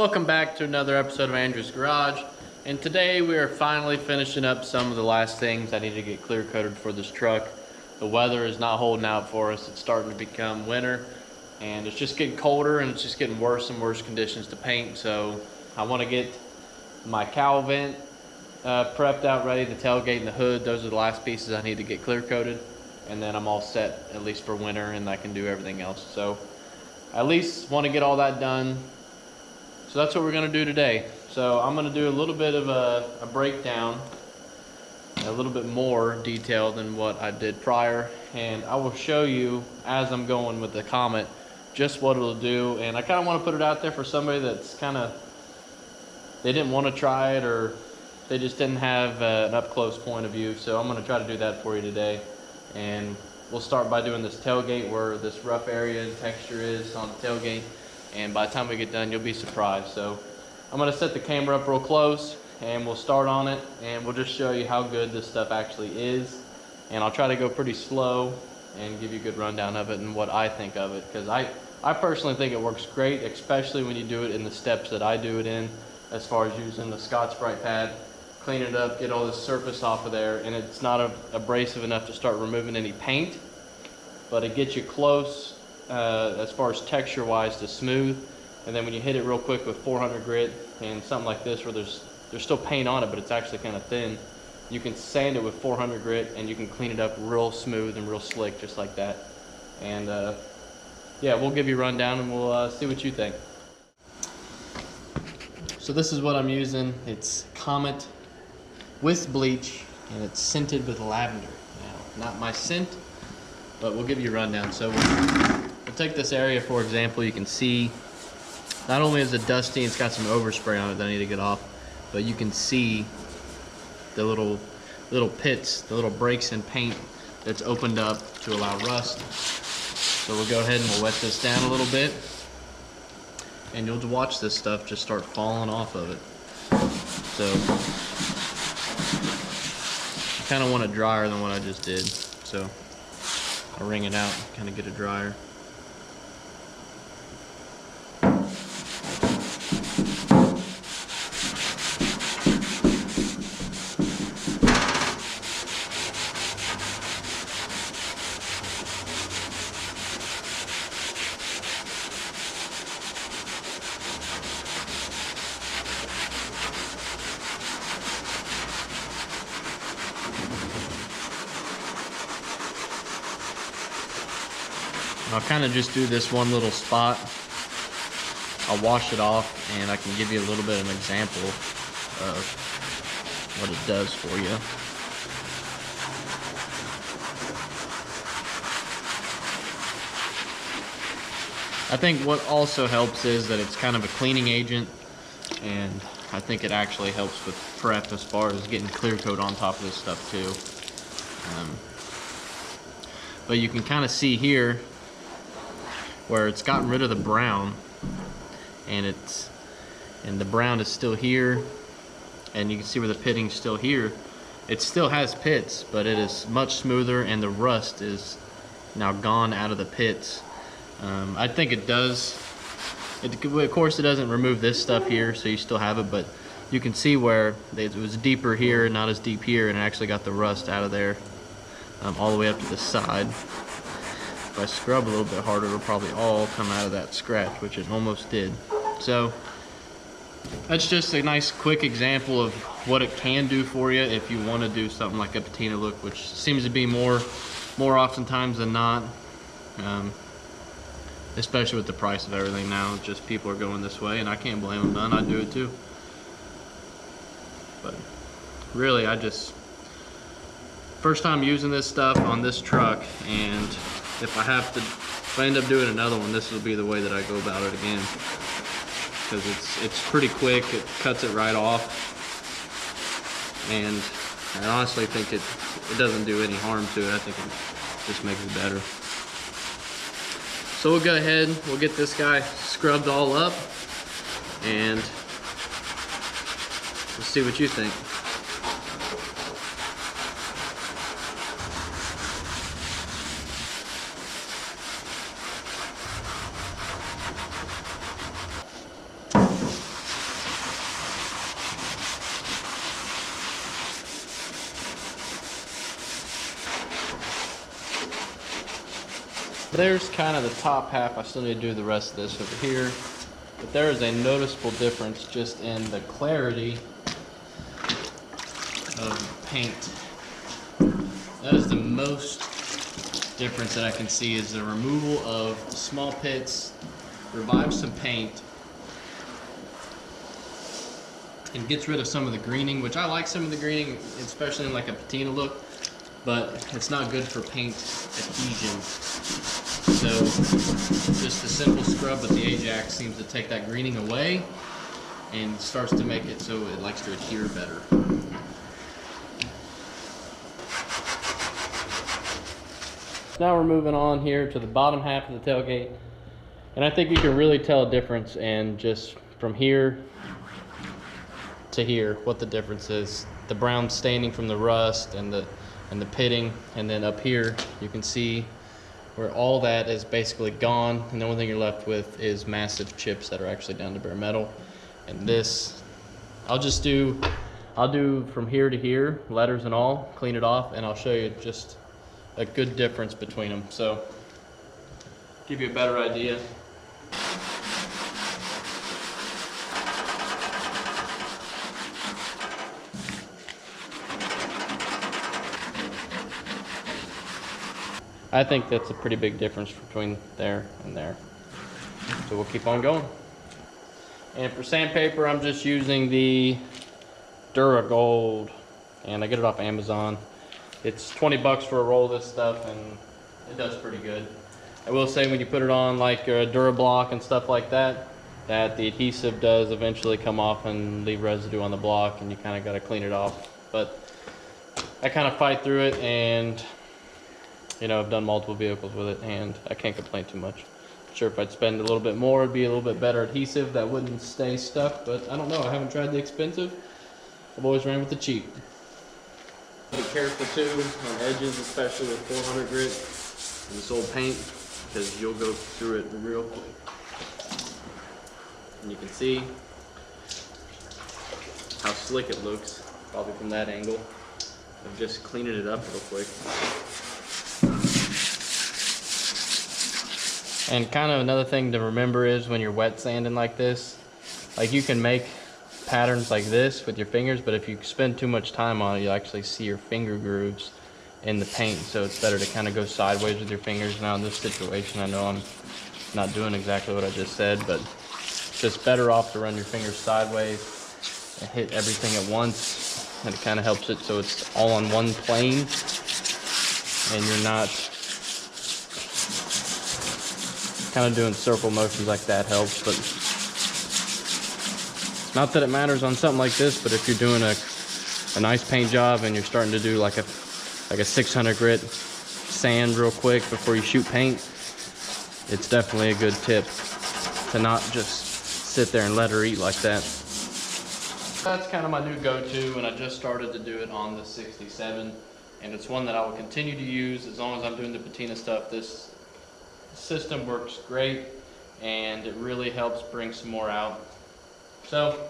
Welcome back to another episode of Andrew's Garage, and today we are finally finishing up some of the last things I need to get clear coated for this truck. The weather is not holding out for us. It's starting to become winter and it's just getting colder and it's just getting worse and worse conditions to paint. So I want to get my cowl vent prepped out, ready, the tailgate and the hood. Those are the last pieces I need to get clear coated, and then I'm all set at least for winter and I can do everything else. So at least want to get all that done. So that's what we're going to do today. So I'm going to do a little bit of a breakdown, a little bit more detailed than what I did prior, and I will show you as I'm going with the Comet just what it'll do. And I kind of want to put it out there for somebody that's they didn't want to try it, or they just didn't have an up close point of view. So I'm going to try to do that for you today. And we'll start by doing this tailgate, where this rough area and texture is on the tailgate. And by the time we get done, you'll be surprised. So I'm gonna set the camera up real close and we'll start on it, and we'll just show you how good this stuff actually is. And I'll try to go pretty slow and give you a good rundown of it and what I think of it, because I personally think it works great, especially when you do it in the steps that I do it in, as far as using the Scotch-Brite pad, clean it up, get all this surface off of there, and it's not abrasive enough to start removing any paint, but it gets you close as far as texture wise to smooth. And then when you hit it real quick with 400 grit and something like this, where there's still paint on it but it's actually kind of thin, you can sand it with 400 grit and you can clean it up real smooth and real slick, just like that. And yeah, we'll give you a rundown and we'll see what you think. So this is what I'm using. It's Comet with bleach, and it's scented with lavender. Now, not my scent, but we'll give you a rundown. So we'll take this area, for example. You can see not only is it dusty, it's got some overspray on it that I need to get off, but you can see the little pits, the little breaks in paint that's opened up to allow rust. So we'll go ahead and we'll wet this down a little bit, and you'll watch this stuff just start falling off of it. So I kind of want it drier than what I just did, so I'll wring it out, kind of get it drier. I'll kind of just do this one little spot. I'll wash it off and I can give you a little bit of an example of what it does for you. I think what also helps is that it's kind of a cleaning agent, and I think it actually helps with prep as far as getting clear coat on top of this stuff too. But you can kind of see here where it's gotten rid of the brown, and the brown is still here, and you can see where the pitting's still here. It still has pits, but it is much smoother, and the rust is now gone out of the pits. I think it does. Of course, it doesn't remove this stuff here, so you still have it, but you can see where it was deeper here and not as deep here, and it actually got the rust out of there all the way up to the side. If I scrub a little bit harder, it'll probably all come out of that scratch, which it almost did. So that's just a nice quick example of what it can do for you if you want to do something like a patina look, which seems to be more oftentimes than not, especially with the price of everything now. It's just people are going this way, and I can't blame them none. I'd do it too. But really, first time using this stuff on this truck, and if I end up doing another one, this will be the way that I go about it again, because it's pretty quick. It cuts it right off, and I honestly think it doesn't do any harm to it. I think it just makes it better. So we'll go ahead, we'll get this guy scrubbed all up, and we'll see what you think. There's kind of the top half. I still need to do the rest of this over here. But there is a noticeable difference just in the clarity of paint. That is the most difference that I can see, is the removal of small pits, revives some paint, and gets rid of some of the greening, which I like some of the greening, especially in like a patina look, but it's not good for paint adhesion. So just a simple scrub with the Ajax seems to take that greening away and starts to make it so it likes to adhere better. Now we're moving on here to the bottom half of the tailgate, and I think you can really tell a difference, and just from here to here what the difference is. The brown staining from the rust and the pitting, and then up here you can see where all that is basically gone, and the only thing you're left with is massive chips that are actually down to bare metal. And this, I'll do from here to here, letters and all, clean it off, and I'll show you just a good difference between them. So give you a better idea. I think that's a pretty big difference between there and there. So we'll keep on going. And for sandpaper, I'm just using the Duragold, and I get it off Amazon. It's 20 bucks for a roll of this stuff, and it does pretty good. I will say, when you put it on like a Durablock and stuff like that, that the adhesive does eventually come off and leave residue on the block, and you kind of got to clean it off. But I kind of fight through it, and you know, I've done multiple vehicles with it, and I can't complain too much. I'm sure if I'd spend a little bit more, it'd be a little bit better adhesive that wouldn't stay stuck, but I don't know. I haven't tried the expensive. I've always ran with the cheap. Be careful too on edges, especially with 400 grit and this old paint, because you'll go through it real quick. And you can see how slick it looks, probably from that angle of just cleaning it up real quick. And kind of another thing to remember is, when you're wet sanding like this, like, you can make patterns like this with your fingers, but if you spend too much time on it, you'll actually see your finger grooves in the paint. So it's better to kind of go sideways with your fingers. Now in this situation, I know I'm not doing exactly what I just said, but it's just better off to run your fingers sideways and hit everything at once, and it kind of helps it so it's all on one plane, and you're not kind of doing circle motions like that. Helps. But not that it matters on something like this, but if you're doing a nice paint job and you're starting to do like a 600 grit sand real quick before you shoot paint, it's definitely a good tip to not just sit there and let her eat like that. That's kind of my new go-to, and I just started to do it on the 67, and it's one that I will continue to use as long as I'm doing the patina stuff. This system works great, and it really helps bring some more out. So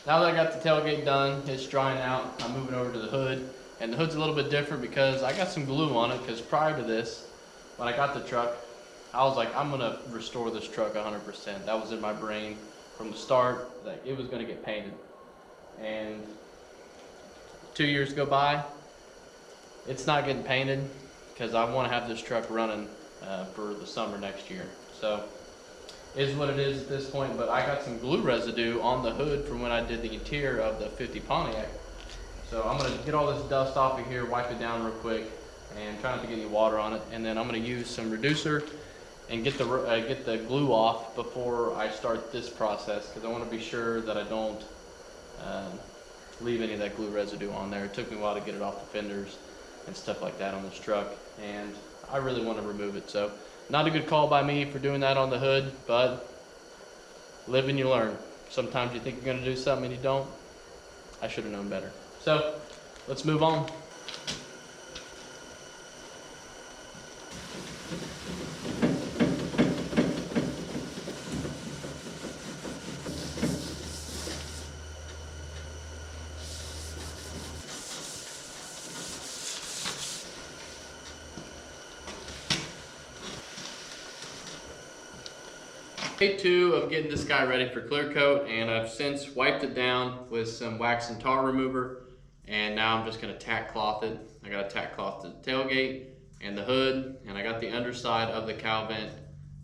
now that I got the tailgate done, it's drying out, I'm moving over to the hood. And the hood's a little bit different because I got some glue on it, because prior to this, when I got the truck, I was like, I'm gonna restore this truck 100%. That was in my brain from the start, that it was gonna get painted. And 2 years go by, it's not getting painted, because I want to have this truck running for the summer next year. So it is what it is at this point. But I got some glue residue on the hood from when I did the interior of the 50 Pontiac. So I'm going to get all this dust off of here, wipe it down real quick, and try not to get any water on it. And then I'm going to use some reducer and get the glue off before I start this process, because I want to be sure that I don't leave any of that glue residue on there. It took me a while to get it off the fenders and stuff like that on this truck, and I really want to remove it. So not a good call by me for doing that on the hood, but live and you learn. Sometimes you think you're going to do something and you don't. I should have known better. So let's move on. Day 2 of getting this guy ready for clear coat, and I've since wiped it down with some wax and tar remover, and now I'm just going to tack cloth it. I got a tack cloth to the tailgate and the hood, and I got the underside of the cow vent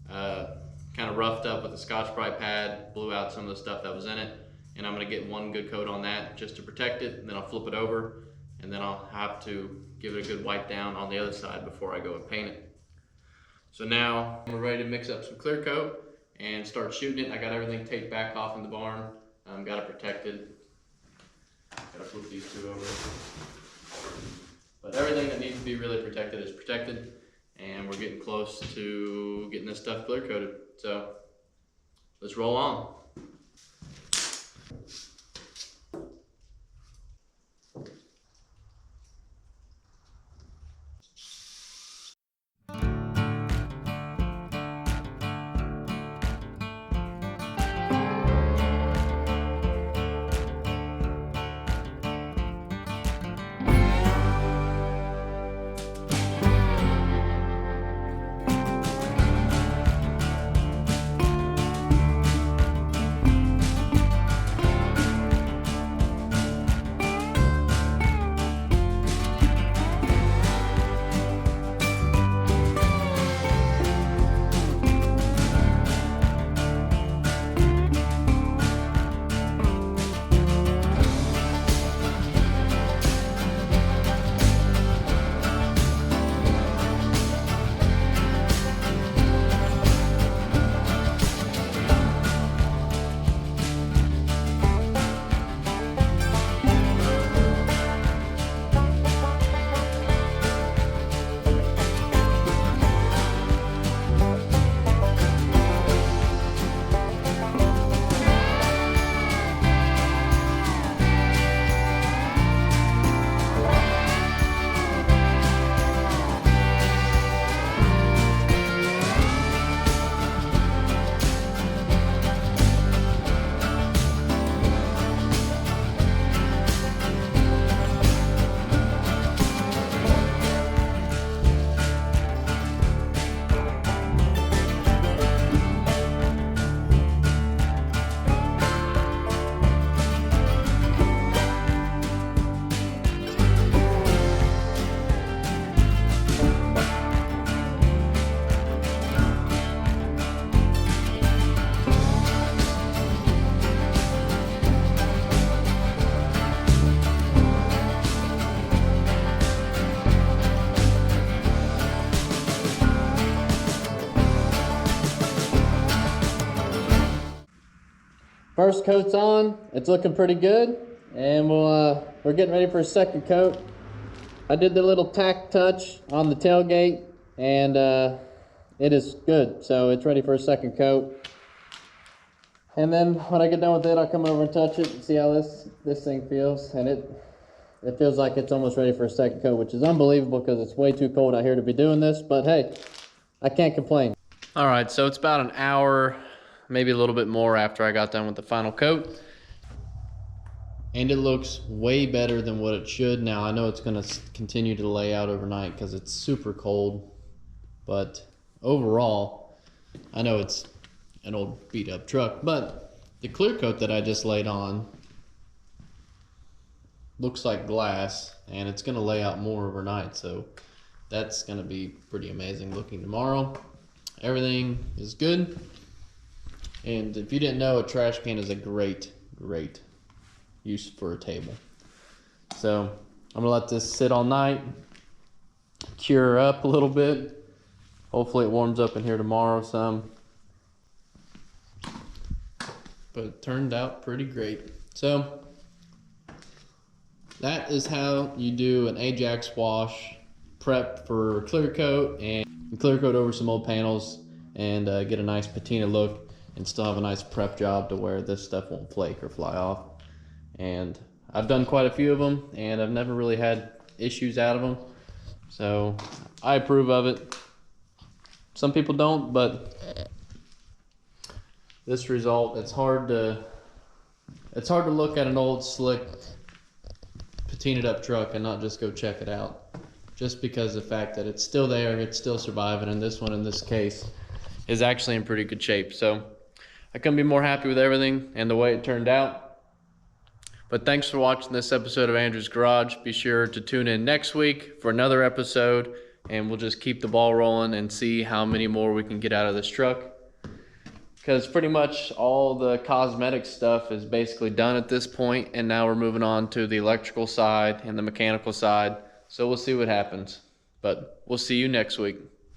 kind of roughed up with a Scotch-Brite pad, blew out some of the stuff that was in it, and I'm going to get one good coat on that just to protect it, and then I'll flip it over, and then I'll have to give it a good wipe down on the other side before I go and paint it. So now we're ready to mix up some clear coat and start shooting it. I got everything taped back off in the barn. Got it protected. Gotta flip these two over. But everything that needs to be really protected is protected, and we're getting close to getting this stuff clear coated. So let's roll on. First coat's on, it's looking pretty good, and we're getting ready for a second coat. I did the little tack touch on the tailgate, and it is good, so it's ready for a second coat. And then when I get done with it, I'll come over and touch it and see how this thing feels, and it feels like it's almost ready for a second coat, which is unbelievable because it's way too cold out here to be doing this, but hey, I can't complain. All right, so it's about an hour, maybe a little bit more after I got done with the final coat, and it looks way better than what it should. Now I know it's going to continue to lay out overnight because it's super cold, but overall I know it's an old beat up truck, but the clear coat that I just laid on looks like glass, and it's going to lay out more overnight, so that's going to be pretty amazing looking tomorrow. Everything is good. And if you didn't know, a trash can is a great use for a table. So I'm gonna let this sit all night, cure up a little bit. Hopefully it warms up in here tomorrow some. But it turned out pretty great. So that is how you do an Ajax wash prep for clear coat, and clear coat over some old panels and get a nice patina look, and still have a nice prep job to where this stuff won't flake or fly off. And I've done quite a few of them, and I've never really had issues out of them, so I approve of it. Some people don't, but this result, it's hard to look at an old slick patinaed up truck and not just go check it out, just because of the fact that it's still there, it's still surviving, and this one in this case is actually in pretty good shape. So I couldn't be more happy with everything and the way it turned out. But thanks for watching this episode of Andrew's Garage. Be sure to tune in next week for another episode, and we'll just keep the ball rolling and see how many more we can get out of this truck. Because pretty much all the cosmetic stuff is basically done at this point, and now we're moving on to the electrical side and the mechanical side. So we'll see what happens. But we'll see you next week.